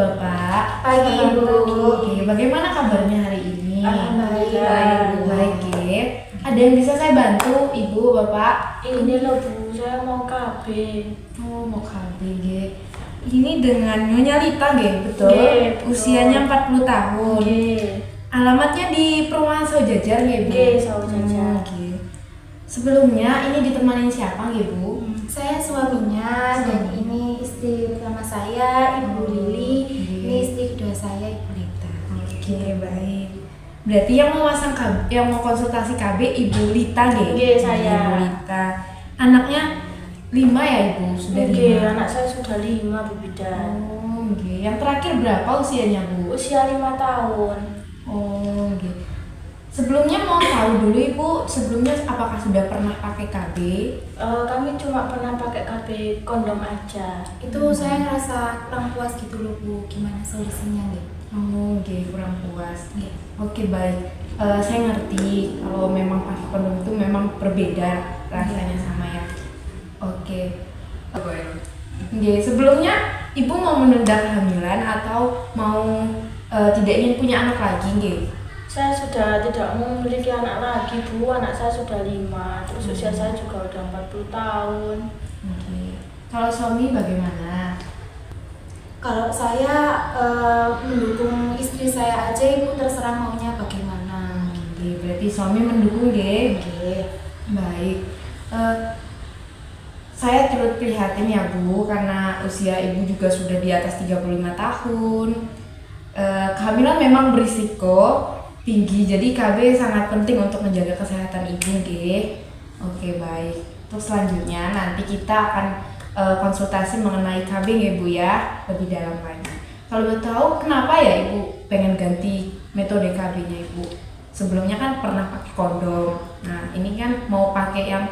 Bapak. Pagi Ibu. Oke, bagaimana kabarnya hari ini? Alhamdulillah. Baik, Ge. Ada yang bisa saya bantu, Ibu, Bapak? Ini loh Bu, saya mau KB. Oh, mau KB, Ge. Ini dengan Nyonya Lita, Ge, betul? Ge, betul. Usianya 40 tahun. Oke. Alamatnya di Perumahan Saujajar, Ge, Bu? Ge, Saujajar. Ge. Sebelumnya ini ditemani siapa, Ge, Bu? Saya suaminya dan ini istri pertama saya, Ibu Lili. Ini istri kedua saya, Ibu Lita. Oke, baik. Berarti yang mau yang mau konsultasi KB Ibu Lita, Ge? Ge, saya. Ibu Lita. Anaknya 5 ya, Ibu? Sudah Oke, 5. anak saya sudah 5 Bu Bidan. Oh, oke. Yang terakhir berapa usianya, Bu? Usia 5 tahun. Oh, oke. Sebelumnya mau tahu dulu, Ibu, sebelumnya apakah sudah pernah pakai KB? Kami cuma pernah pakai KB kondom aja. Itu saya ngerasa kurang puas gitu loh Bu, gimana solusinya nih? Oh, oke, kurang puas. Oke, baik. Saya ngerti kalau memang pakai kondom itu memang berbeda rasanya sama ya. Oke. Oke, sebelumnya Ibu mau menunda kehamilan atau mau tidak ingin punya anak lagi, nggih? Saya sudah tidak memiliki anak lagi Bu, anak saya sudah 5. Terus usia saya juga udah 40 tahun. Oke. Kalau suami bagaimana? Kalau saya mendukung istri saya aja, Ibu terserah maunya bagaimana. Oke, berarti suami mendukung, nggih? Oke. Baik. Saya turut prihatin ya, Bu, karena usia Ibu juga sudah di atas 35 tahun. Kehamilan memang berisiko tinggi, jadi KB sangat penting untuk menjaga kesehatan Ibu, nggih. Oke, baik. Terus selanjutnya nanti kita akan konsultasi mengenai KB, nggih, Bu ya, lebih dalam lagi. Kalau boleh tahu kenapa ya Ibu pengen ganti metode KB-nya, Ibu? Sebelumnya kan pernah pakai kondom. Nah, ini kan mau pakai yang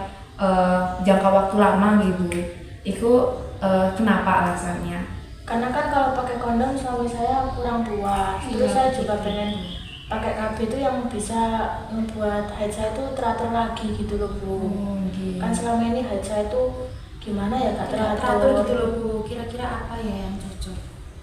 jangka waktu lama, gitu. Itu kenapa alasannya? Karena kan kalau pakai kondom suami saya kurang puas. Terus saya juga pengen pakai KB itu yang bisa membuat haid saya itu teratur lagi gitu loh Bu. Okay. Kan selama ini haid saya itu gimana ya Kak, Teratur gitu loh Bu, kira-kira apa ya yang cocok?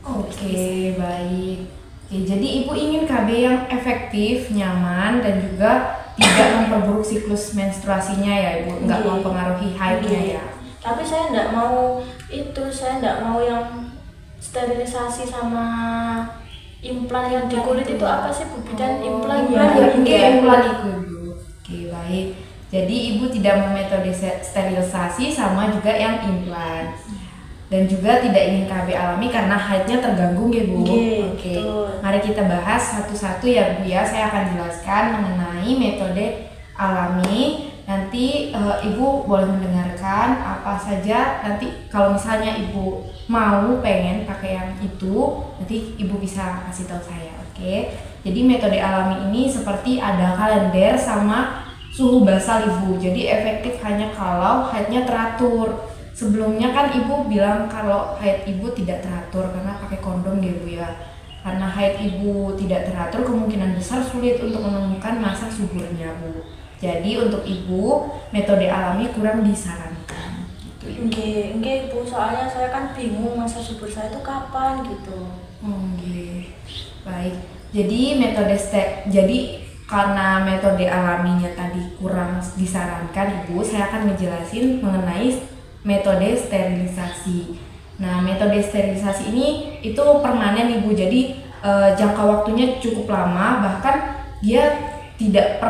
Oke, baik. Oke, jadi Ibu ingin KB yang efektif, nyaman, dan juga tidak memperburuk siklus menstruasinya ya Ibu, nggak mempengaruhi haidnya ya. Tapi saya nggak mau itu, saya nggak mau yang sterilisasi sama implan yang di kulit itu apa sih Bu Bidan? Implan ya? Implan itu Bu. Oke, baik. Jadi Ibu tidak mau metode sterilisasi sama juga yang implan. Dan juga tidak ingin KB alami karena haidnya terganggu ya Bu. Oke. Mari kita bahas satu-satu ya Bu ya. Saya akan jelaskan mengenai metode alami. Nanti Ibu boleh mendengarkan apa saja. Nanti kalau misalnya Ibu mau pengen pakai yang itu, nanti Ibu bisa kasih tahu saya. Oke. Jadi metode alami ini seperti ada kalender sama suhu basal Ibu. Jadi efektif hanya kalau haidnya teratur. Sebelumnya kan Ibu bilang kalau haid Ibu tidak teratur karena pakai kondom ya Bu ya. Karena haid Ibu tidak teratur, kemungkinan besar sulit untuk menemukan masa suburnya Bu. Jadi untuk Ibu, metode alami kurang disarankan. Enggak Bu, soalnya saya kan bingung masa subur saya itu kapan gitu. Baik. Jadi karena metode alaminya tadi kurang disarankan Ibu, saya akan ngejelasin mengenai metode sterilisasi. Nah, metode sterilisasi ini itu permanen Ibu. Jadi jangka waktunya cukup lama, bahkan dia tidak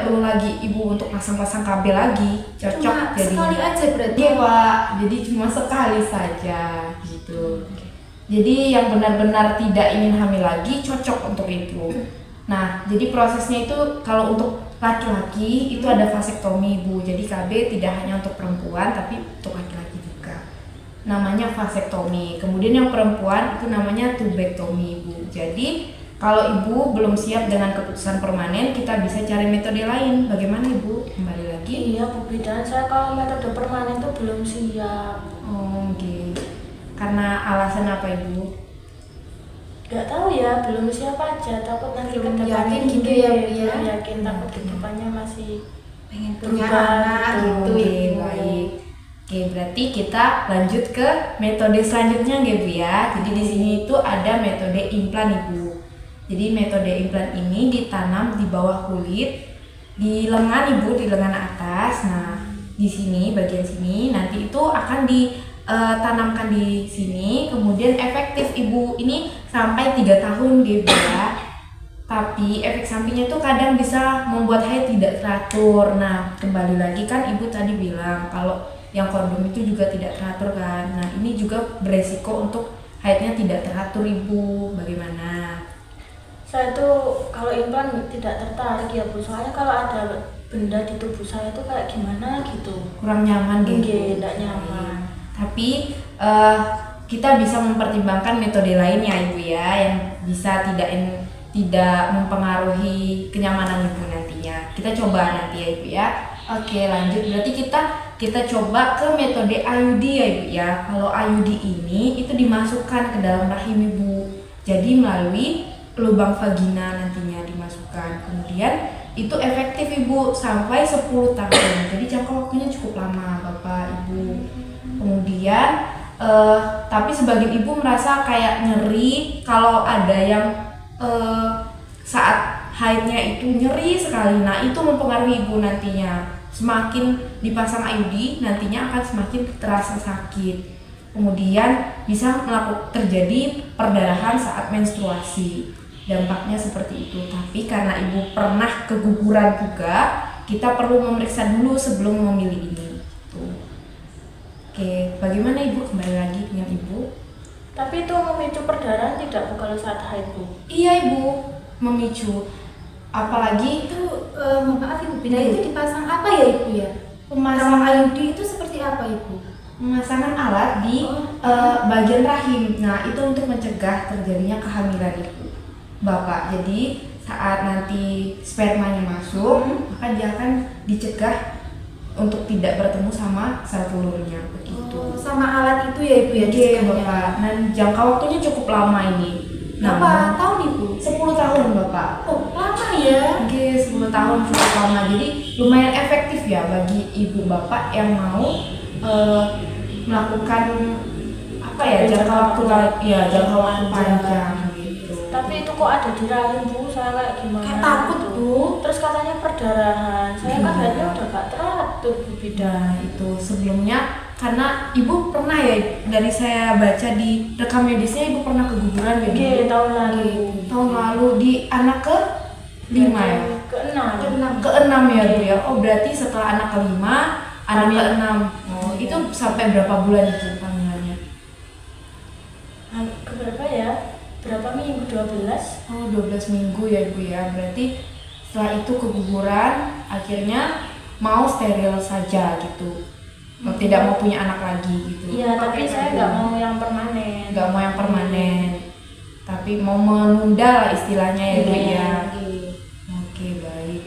perlu lagi Ibu untuk pasang-pasang KB lagi. Cocok cuma jadi sekali aja berarti. Iya, Pak. Jadi cuma sekali saja gitu. Jadi yang benar-benar tidak ingin hamil lagi cocok untuk itu. Nah, jadi prosesnya itu kalau untuk laki-laki itu ada vasektomi Bu. Jadi KB tidak hanya untuk perempuan tapi untuk laki-laki juga. Namanya vasektomi. Kemudian yang perempuan itu namanya tubektomi Bu. Jadi kalau Ibu belum siap dengan keputusan permanen, kita bisa cari metode lain. Bagaimana Ibu? Kembali lagi. Iya Bu Bidan, saya kalau metode permanen itu belum siap. Oke. Karena alasan apa Ibu? Gak tahu ya, belum siap aja, takut nanti Belum kedepannya yakin gitu ya, Bu, ya? belum yakin, takut kedepannya masih Pengen punya berubah anak gitu Oke, Ibu. baik. Oke, berarti kita lanjut ke metode selanjutnya nggih Bu ya. Jadi di sini itu ada metode implan Ibu. Jadi metode implan ini ditanam di bawah kulit, di lengan Ibu, di lengan atas. Nah, di sini bagian sini nanti itu akan ditanamkan di sini, kemudian efektif Ibu ini sampai 3 tahun nggih Bu ya. Tapi efek sampingnya itu kadang bisa membuat haid tidak teratur. Nah, kembali lagi kan Ibu tadi bilang kalau yang kondom itu juga tidak teratur kan. Nah, ini juga beresiko untuk haidnya tidak teratur Ibu. Bagaimana? Saya tuh kalau implan tidak tertarik ya Bu, soalnya kalau ada benda di tubuh saya tuh kayak gimana gitu. Kurang nyaman gitu. Tidak nyaman. Tapi kita bisa mempertimbangkan metode lain ya Ibu ya, yang bisa tidak mempengaruhi kenyamanan Ibu nantinya. Kita coba nanti ya Ibu ya. Oke, lanjut. Berarti kita coba ke metode IUD ya Ibu ya. Kalau IUD ini itu dimasukkan ke dalam rahim Ibu. Jadi melalui lubang vagina nantinya dimasukkan. Kemudian itu efektif Ibu sampai 10 tahun. Jadi jangka waktunya cukup lama Bapak Ibu. Kemudian tapi sebagian ibu merasa kayak nyeri kalau ada yang saat haidnya itu nyeri sekali. Nah, itu mempengaruhi ibu nantinya. Semakin dipasang IUD nantinya akan semakin terasa sakit. Kemudian bisa terjadi perdarahan saat menstruasi. Dampaknya seperti itu. Tapi karena ibu pernah keguguran juga, kita perlu memeriksa dulu sebelum memilih ini. Tuh. Oke, bagaimana Ibu? Kembali lagi dengan Ibu. Tapi itu memicu perdarahan tidak Bu kalau saat haid Bu? Iya Ibu, memicu. Apalagi Itu maaf Ibu, benda itu dipasang apa ya Ibu ya? pemasangan IUD itu seperti apa Ibu? pemasangan alat di bagian rahim. Nah, itu untuk mencegah terjadinya kehamilan Ibu. Bapak, jadi saat nanti spermanya masuk, maka dia akan dicegah untuk tidak bertemu sama sel telurnya begitu. Oh, sama alat itu ya Ibu ya? Iya Bapak. Dan jangka waktunya cukup lama ini. Berapa tahun Ibu? 10 tahun Bapak. Oh, lama ya? Oke, 10 tahun cukup lama. Jadi lumayan efektif ya bagi ibu bapak yang mau melakukan apa ya jangka waktu panjang gitu. Tapi itu kok ada di rahim Bu, saya kayak gimana? Kayak takut gitu. Bu. Terus katanya perdarahan, saya kan Iya. haidnya udah gak teratur Bu bidan. Dan itu sebelumnya karena ibu pernah ya dari saya baca di rekam medisnya ibu pernah keguguran ya Bu? Oke, tahun lalu. Tahun lalu di anak ke 5 ya? Ke-6 ya Bu ya. Oh, berarti setelah anak ke-5, anak ke-6. Oh, itu sampai berapa bulan itu kehamilannya? Keberapa ya? Berapa minggu? 12? Oh, 12 minggu ya Ibu ya. Berarti setelah itu keguguran, akhirnya mau steril saja gitu. Tidak mau punya anak lagi gitu. Iya, tapi saya nggak mau yang permanen. Nggak mau yang permanen. Tapi mau menunda lah istilahnya ya Bu ya. Oke, baik.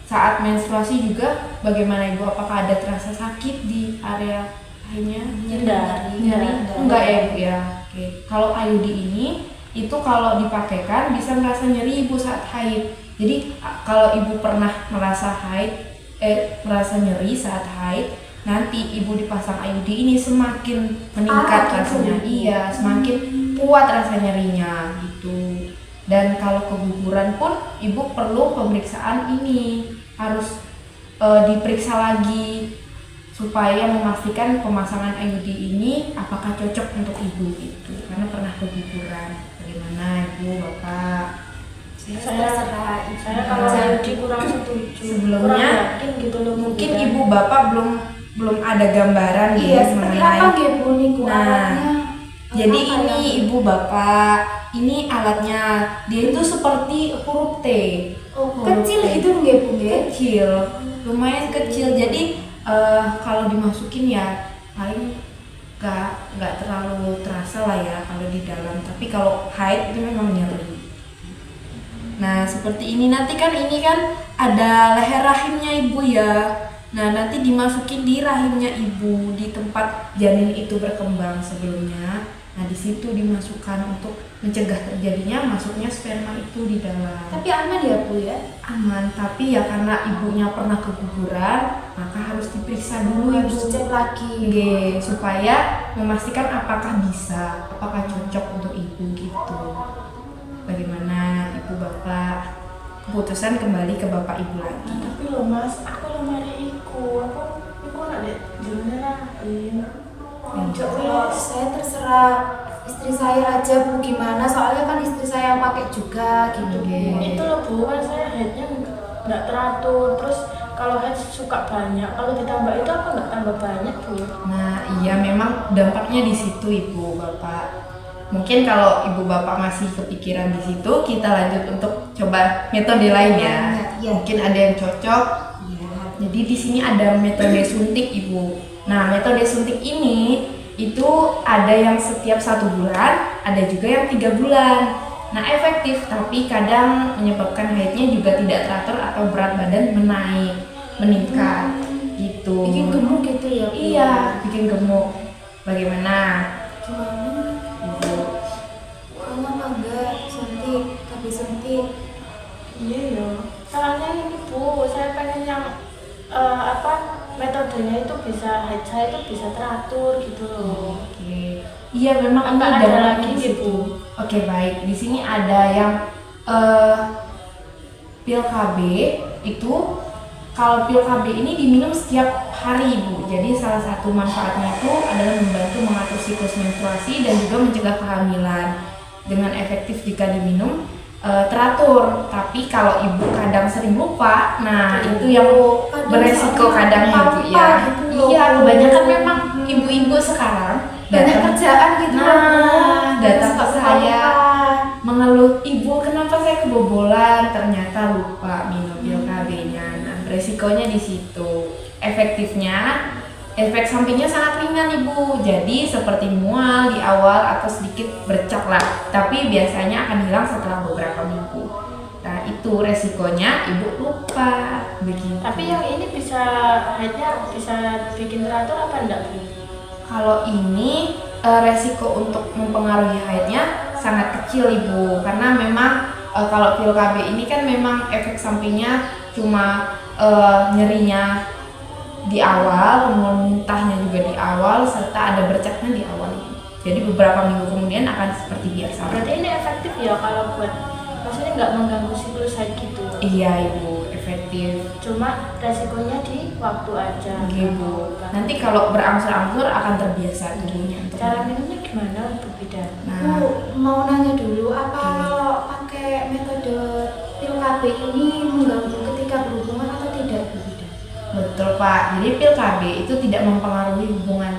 Saat menstruasi juga bagaimana Ibu? Apakah ada terasa sakit di area rahimnya? Nyeri? Enggak ya Bu ya. Oke. Kalau IUD ini itu kalau dipakaikan bisa merasa nyeri Ibu saat haid. Jadi kalau Ibu pernah merasa nyeri saat haid, nanti Ibu dipasang IUD ini semakin meningkat rasanya. Iya, semakin kuat rasa nyerinya gitu. Dan kalau keguguran pun Ibu perlu pemeriksaan ini, harus diperiksa lagi supaya memastikan pemasangan IUD ini apakah cocok untuk Ibu gitu. Karena pernah keguguran. Bagaimana Ibu, Bapak? Saya kalau IUD kurang setuju. Sebelumnya kurang yakin gitu loh. Mungkin bidan. Ibu Bapak belum ada gambaran Iya, ya seperti mengenai. apa Bu niku Nah, alatnya? Jadi Apa ini yang- Ibu Bapak, ini alatnya dia itu seperti huruf T. Oh, Huruf kecil T. gitu nggih Bu nggih? Kecil, lumayan kecil. Jadi kalau dimasukin ya paling nggak terlalu terasa lah ya kalau di dalam. Tapi kalau haid itu memang nyeri. Nah seperti ini nanti kan ini kan ada leher rahimnya Ibu ya. Nah nanti dimasukin di rahimnya Ibu di tempat janin itu berkembang sebelumnya. Nah di situ dimasukkan untuk mencegah terjadinya masuknya sperma itu di dalam. Tapi aman ya Bu ya? Aman, tapi ya karena ibunya pernah keguguran, maka harus diperiksa dulu Harus ibu. cek lagi. Nggih, supaya memastikan apakah bisa, apakah cocok untuk ibu gitu. Bagaimana ibu bapak? Keputusan kembali ke bapak ibu lagi. Tapi loh mas, aku lo mari iku nak dek jalan lain. Kalau saya terserah istri saya aja Bu, gimana, soalnya kan istri saya yang pakai juga gitu Bu. Itu loh Bu, kan saya headnya nggak teratur, terus kalau head suka banyak, kalau ditambah itu apa nggak tambah banyak Bu? Nah, iya memang dampaknya di situ ibu bapak. Mungkin kalau ibu bapak masih kepikiran di situ, kita lanjut untuk coba metode lain ya. Iya. Mungkin ada yang cocok. Iya. Jadi di sini ada metode suntik ibu. Nah, metode suntik ini itu ada yang setiap 1 bulan, ada juga yang 3 bulan. Nah, efektif tapi kadang menyebabkan haidnya juga tidak teratur atau berat badan meningkat gitu. Bikin gemuk gitu ya Bu? Iya, bikin gemuk. Bagaimana? Gimana? Ibu? Kamu apa enggak suntik, tapi suntik? Iya ya. Soalnya ini Bu, saya pengen yang metodenya itu bisa head saya itu bisa teratur gitu loh. Oke. Iya, memang Apa ini ada dalam lagi di situ. gitu? Oke, baik. Di sini ada yang pil KB itu. Kalau pil KB ini diminum setiap hari ibu. Jadi salah satu manfaatnya itu adalah membantu mengatur siklus menstruasi dan juga mencegah kehamilan. Dengan efektif jika diminum teratur. Tapi kalau ibu kadang sering lupa, nah itu yang beresiko kadang ya Bu ya. Iya, kebanyakan memang ibu-ibu sekarang Banyak kerjaan gitu Nah, datang ke Suka saya lupa. mengeluh, ibu kenapa saya kebobolan, ternyata lupa minum pil KB-nya. Nah, resikonya di situ. Efektifnya, efek sampingnya sangat ringan ibu. Jadi seperti mual di awal atau sedikit bercak lah, tapi biasanya akan hilang setelah beberapa minggu. Nah, itu resikonya ibu lupa begitu. Tapi yang ini bisa headnya bisa bikin teratur apa enggak Bu? Kalau ini resiko untuk mempengaruhi haidnya sangat kecil ibu, karena memang kalau pil KB ini kan memang efek sampingnya cuma nyerinya di awal, kemudian muntahnya juga di awal, serta ada bercaknya di awal ini. Jadi beberapa minggu kemudian akan seperti biasa. Berarti ini efektif ya kalau buat, maksudnya nggak mengganggu siklus haid gitu. Iya ibu, efektif. Cuma resikonya di waktu aja. Ibu. Nanti kalau berangsur-angsur akan terbiasa tubuhnya. Cara minumnya gimana Bu Bidan? Nah, Bu, mau nanya dulu, apa kalau pakai metode pil KB ini mengganggu ketika berhubungan atau tidak Bu? betul Pak. Jadi pil KB itu tidak mempengaruhi hubungan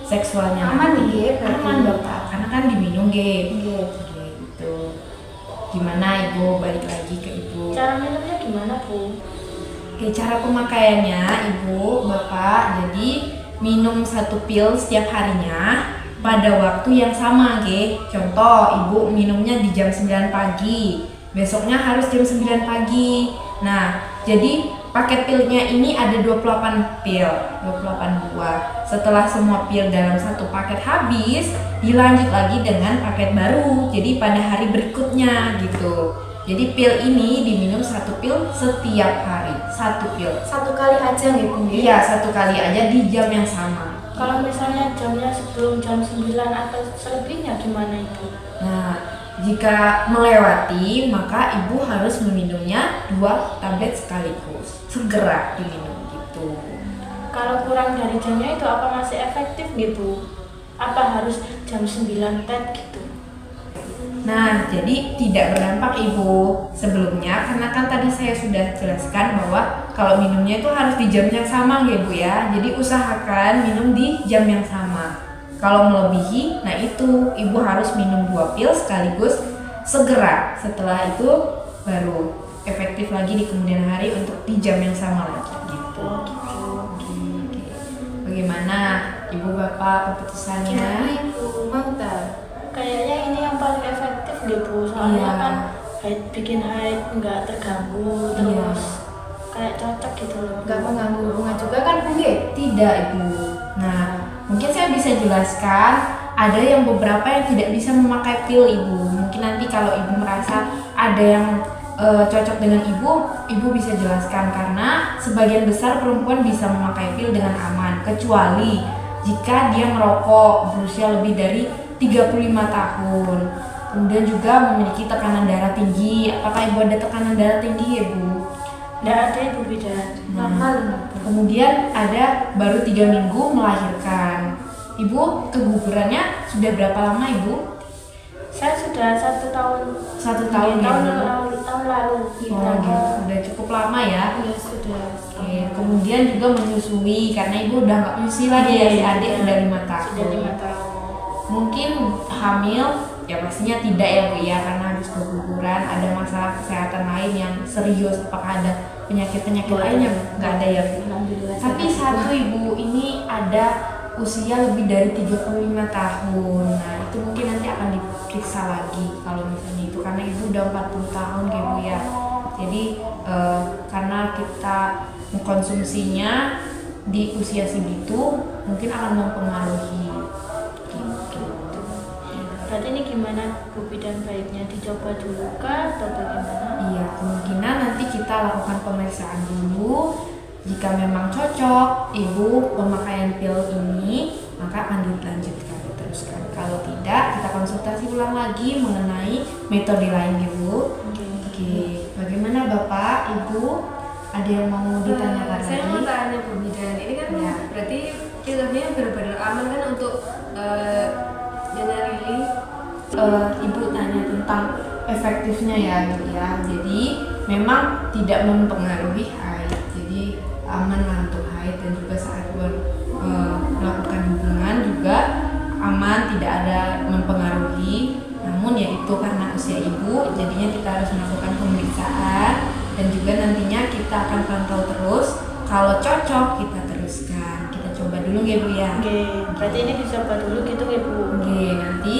seksualnya. Aman nanti. ya, berarti? Aman Bapak, karena kan diminum gitu. Iya. Gitu. Gimana Ibu? Balik lagi ke Ibu. Cara minumnya gimana Bu? Oke, cara pemakaiannya Ibu, Bapak, jadi minum 1 pil setiap harinya pada waktu yang sama, oke. Contoh, Ibu minumnya di jam 9 pagi. Besoknya harus jam 9 pagi. Nah, jadi paket pilnya ini ada 28 pil, 28 buah. Setelah semua pil dalam 1 paket habis, dilanjut lagi dengan paket baru. Jadi pada hari berikutnya gitu. Jadi pil ini diminum 1 pil setiap hari, 1 pil. 1 kali aja nih Bu? Iya, 1 kali aja di jam yang sama. Kalau misalnya jamnya sebelum jam 9 atau selebihnya gimana Ibu? Nah, jika melewati, maka ibu harus meminumnya 2 tablet sekaligus. Segera diminum gitu. Kalau kurang dari jamnya itu apa masih efektif gitu? Apa harus jam 9 tet gitu? Nah, jadi tidak berdampak ibu sebelumnya, karena kan tadi saya sudah jelaskan bahwa kalau minumnya itu harus di jam yang sama ya bu ya. Jadi usahakan minum di jam yang sama. Kalau melebihi, nah itu ibu harus minum 2 pil sekaligus segera. Setelah itu baru efektif lagi di kemudian hari untuk di jam yang sama lagi gitu. Oke. Bagaimana ibu bapak keputusannya? Ibu mau tahu? Kayaknya ini yang paling efektif deh Bu, soalnya Iya. kan bikin haid nggak terganggu, terus kayak cocok gitu loh. Nggak mengganggu hubungan juga kan Bu? Ya? Tidak ibu. Nah, mungkin saya bisa jelaskan ada yang beberapa yang tidak bisa memakai pil ibu. Mungkin nanti kalau ibu merasa ada yang cocok dengan ibu bisa jelaskan, karena sebagian besar perempuan bisa memakai pil dengan aman kecuali jika dia merokok berusia lebih dari 35 tahun. Kemudian juga memiliki tekanan darah tinggi. Apakah ibu ada tekanan darah tinggi ya bu? Tidak ada ibu bidan. Normal ini. Kemudian ada baru 3 minggu melahirkan. Ibu kegugurannya sudah berapa lama ibu? Saya sudah 1 tahun. 1 tahun ya tahun Bu? tahun lalu. Oh gitu, sudah cukup lama ya. Iya sudah. Oke, kemudian juga menyusui karena ibu udah nggak menyusui lagi ya, si adik udah 5 tahun. Sudah 5 tahun. Mungkin hamil ya pastinya tidak ya bu ya, karena habis keguguran. Ada masalah kesehatan lain yang serius, apakah ada penyakit-penyakit lainnya? Nggak ada ya bu. Alhamdulillah. Tapi sehat. satu ibu ini ada usia lebih dari 35 tahun. Nah itu mungkin nanti akan diperiksa lagi kalau misalnya itu, karena ibu udah 40 tahun ya bu ya. Jadi karena kita mengkonsumsinya di usia segitu mungkin akan mempengaruhi gitu. Berarti ini gimana Bu Bidan, baiknya dicoba dulu kah atau bagaimana? Iya, kemungkinan nanti kita lakukan pemeriksaan dulu. Jika memang cocok ibu pemakaian pil ini, maka akan dilanjutkan, diteruskan. Kalau tidak, kita konsultasi ulang lagi mengenai metode lain ibu. Oke, bagaimana bapak, ibu? Ada yang mau ditanyakan lagi? Saya mau tanya Bu Bidan, ini kan Ya. berarti filmnya benar-benar aman kan untuk Nyonya Lili? Ibu tanya tentang efektifnya ya ibu ya. Jadi memang tidak mempengaruhi haid. Jadi aman lah untuk haid, dan juga saat melakukan hubungan juga aman, tidak ada mempengaruhi. Namun ya itu karena usia ibu, jadinya kita harus melakukan pemeriksaan, dan juga nantinya kita akan pantau terus. Kalau cocok kita teruskan, kita coba dulu ya bu ya. Oke, berarti ini dicoba dulu gitu ya Bu. Oke, nanti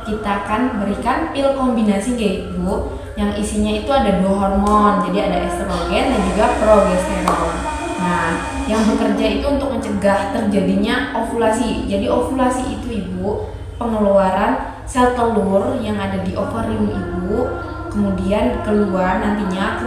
kita akan berikan pil kombinasi Bu, yang isinya itu ada 2 hormon, jadi ada estrogen dan juga progesteron. Nah, yang bekerja itu untuk mencegah terjadinya ovulasi. Jadi ovulasi itu ibu, pengeluaran sel telur yang ada di ovarium ibu, kemudian keluar nantinya.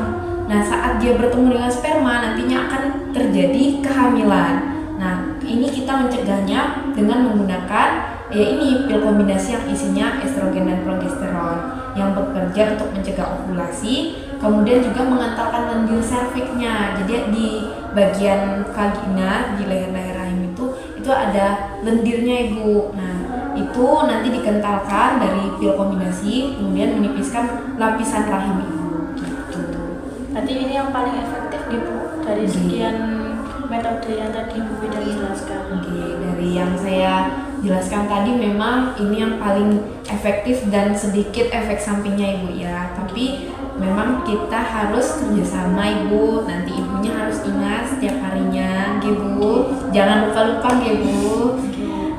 Nah, saat dia bertemu dengan sperma nantinya akan terjadi kehamilan. Nah, ini kita mencegahnya dengan menggunakan ya ini pil kombinasi yang isinya estrogen dan progesteron yang bekerja untuk mencegah ovulasi, kemudian juga mengentalkan lendir serviknya. Jadi di bagian vagina, di leher-leher rahim itu ada lendirnya ibu. Nah, itu nanti dikentalkan dari pil kombinasi, kemudian menipiskan lapisan rahim ibu. Gitu. Berarti ini yang paling efektif gitu dari sekian metode yang tadi Bu Bidan jelaskan. Oke, dari yang saya jelaskan tadi memang ini yang paling efektif dan sedikit efek sampingnya ibu ya. Tapi memang kita harus kerjasama ibu. Nanti ibunya harus ingat setiap harinya, ibu. Jangan lupa-lupa ibu.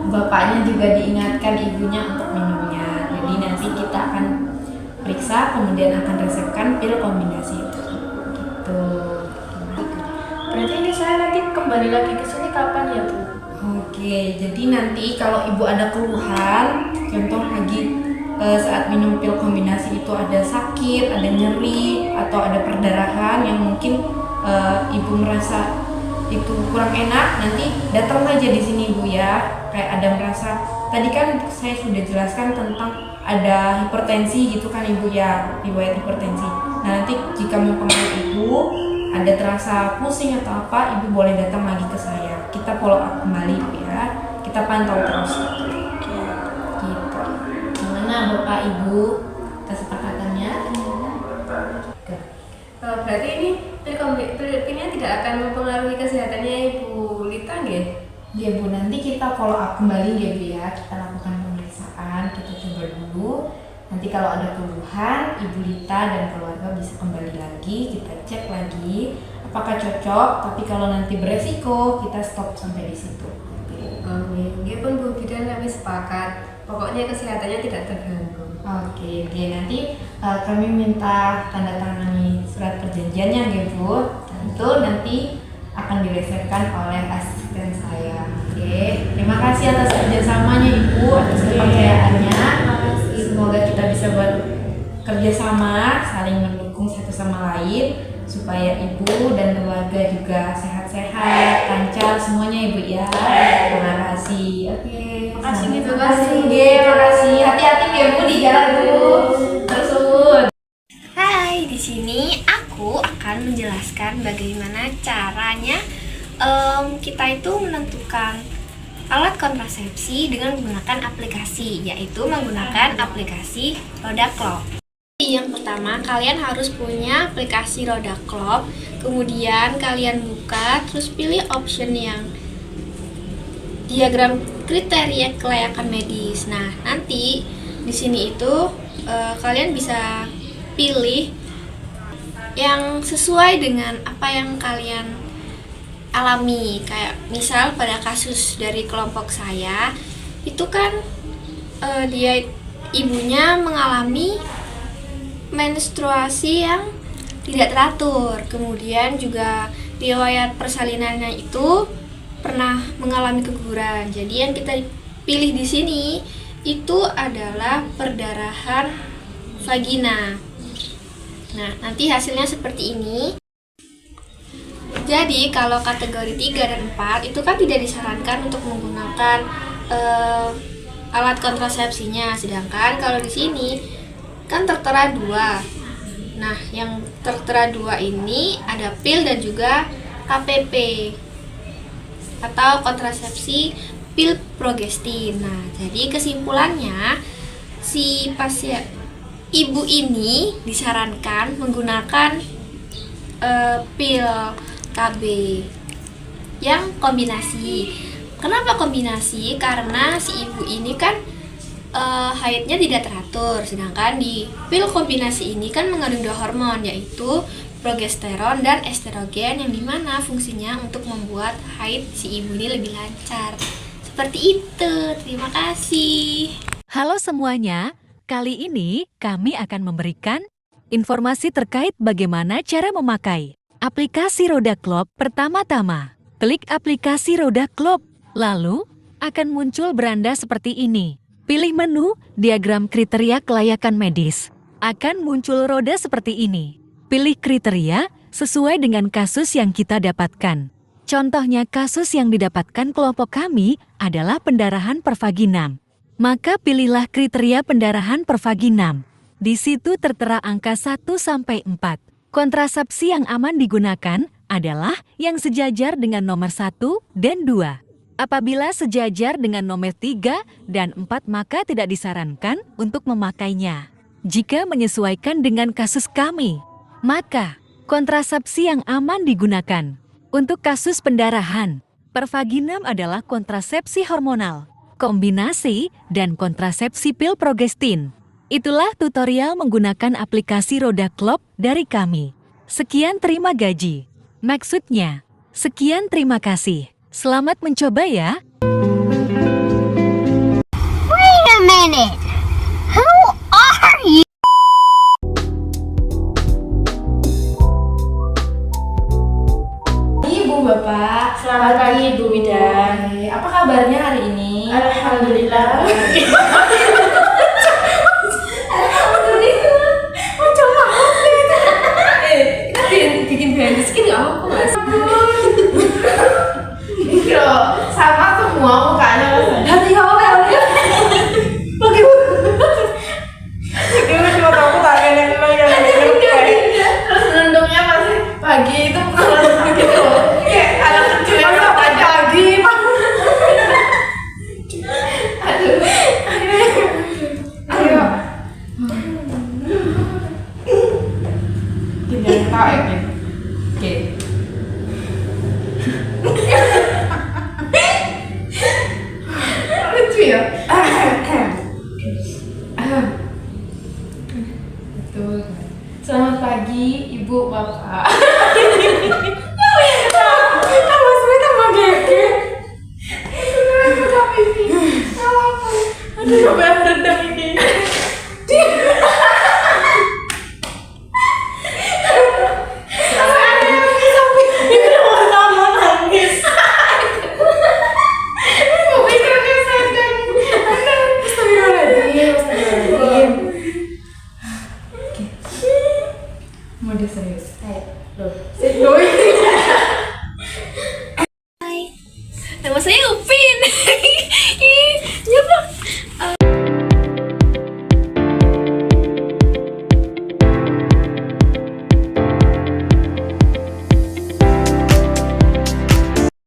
Bapaknya juga diingatkan ibunya untuk minumnya. Jadi nanti kita akan periksa, kemudian akan resepkan pil kombinasi itu. Gitu. Berarti ini saya nanti kembali lagi ke sini kapan ya Bu? Oke, jadi nanti kalau ibu ada keluhan, contoh lagi saat minum pil kombinasi itu ada sakit, ada nyeri, atau ada perdarahan yang mungkin ibu merasa itu kurang enak, nanti datang aja di sini ibu ya. Kayak ada merasa, tadi kan saya sudah jelaskan tentang ada hipertensi gitu kan ibu ya, riwayat hipertensi. Nah nanti jika mempengaruhi ibu, ada terasa pusing atau apa, ibu boleh datang lagi ke saya. Kita follow up kembali ya, kita pantau terus. Gitu. Gimana bapak ibu kesepakatannya? Berarti ini pilnya tidak akan mempengaruhi kesehatannya Ibu Lita nggih? Ya bu, nanti kita follow up kembali ya bu ya. Kita lakukan pemeriksaan, kita coba dulu. Nanti kalau ada keluhan, Ibu Lita dan keluarga bisa kembali lagi, kita cek lagi apakah cocok. Tapi kalau nanti beresiko, kita stop sampai di situ. Nggih pun Bu Bidan kami sepakat. Pokoknya kesehatannya tidak terganggu. Oke, nanti kami minta tanda tangani surat perjanjiannya ya bu. Tentu nanti akan diresepkan oleh asisten saya. Oke, terima kasih atas kerjasamanya ibu, atas bersama, saling mendukung satu sama lain supaya ibu dan keluarga juga sehat-sehat, lancar semuanya ibu ya. Terima kasih. Oke. Makasih, Bu. Terima kasih. Makasih. Hati-hati ya Bu di jalan Bu. Terus Bu. Hai, di sini aku akan menjelaskan bagaimana caranya kita itu menentukan alat kontrasepsi dengan menggunakan aplikasi, yaitu menggunakan aplikasi Rodaclop. Yang pertama, kalian harus punya aplikasi Rodaclop, kemudian kalian buka, terus pilih option yang diagram kriteria kelayakan medis. Nah, nanti di sini itu kalian bisa pilih yang sesuai dengan apa yang kalian alami. Kayak misal pada kasus dari kelompok saya itu kan dia ibunya mengalami menstruasi yang tidak teratur, kemudian juga riwayat persalinannya itu pernah mengalami keguguran. Jadi yang kita pilih di sini itu adalah perdarahan vagina. Nah, nanti hasilnya seperti ini. Jadi kalau kategori 3 dan 4 itu kan tidak disarankan untuk menggunakan alat kontrasepsinya, sedangkan kalau di sini kan tertera 2. Nah, yang tertera 2 ini ada pil dan juga KPP atau kontrasepsi pil progestin. Nah, jadi kesimpulannya si pasien ibu ini disarankan menggunakan pil KB yang kombinasi. Kenapa kombinasi? Karena si ibu ini kan haidnya tidak teratur, sedangkan di pil kombinasi ini kan mengandung 2 hormon, yaitu progesteron dan estrogen, yang dimana fungsinya untuk membuat haid si ibu ini lebih lancar. Seperti itu. Terima kasih. Halo semuanya, kali ini kami akan memberikan informasi terkait bagaimana cara memakai aplikasi Rodaclop. Pertama-tama, klik aplikasi Rodaclop, lalu akan muncul beranda seperti ini. Pilih menu diagram kriteria kelayakan medis. Akan muncul roda seperti ini. Pilih kriteria sesuai dengan kasus yang kita dapatkan. Contohnya kasus yang didapatkan kelompok kami adalah pendarahan per vaginam. Maka pilihlah kriteria pendarahan per vaginam. Di situ tertera angka 1 sampai 4. Kontrasepsi yang aman digunakan adalah yang sejajar dengan nomor 1 dan 2. Apabila sejajar dengan nomor 3 dan 4 maka tidak disarankan untuk memakainya. Jika menyesuaikan dengan kasus kami, maka kontrasepsi yang aman digunakan. Untuk kasus pendarahan per vaginam adalah kontrasepsi hormonal, kombinasi, dan kontrasepsi pil progestin. Itulah tutorial menggunakan aplikasi Rodaclop dari kami. Sekian terima gaji. Maksudnya, sekian terima kasih. Selamat mencoba ya. Wait a minute. Who are you? Ibu Bapak, Selamat pagi, Bu Wida. Apa kabarnya hari ini? Alhamdulillah. Bikin behind the skin nggak apa-apa mas. Mikro sama semua mukanya hati kamu ya. Oke Bu. Gimana cuma kamu tangan yang Terus nunduknya masih pagi itu bukan gitu. Kayak anak kecil yang sampai pagi. Aduh. Ayo. Tidak tahu ini. Oke. Lucu ya. Betul. Selamat pagi Ibu Bapak. Tambah sulit tambah gede. Aduh,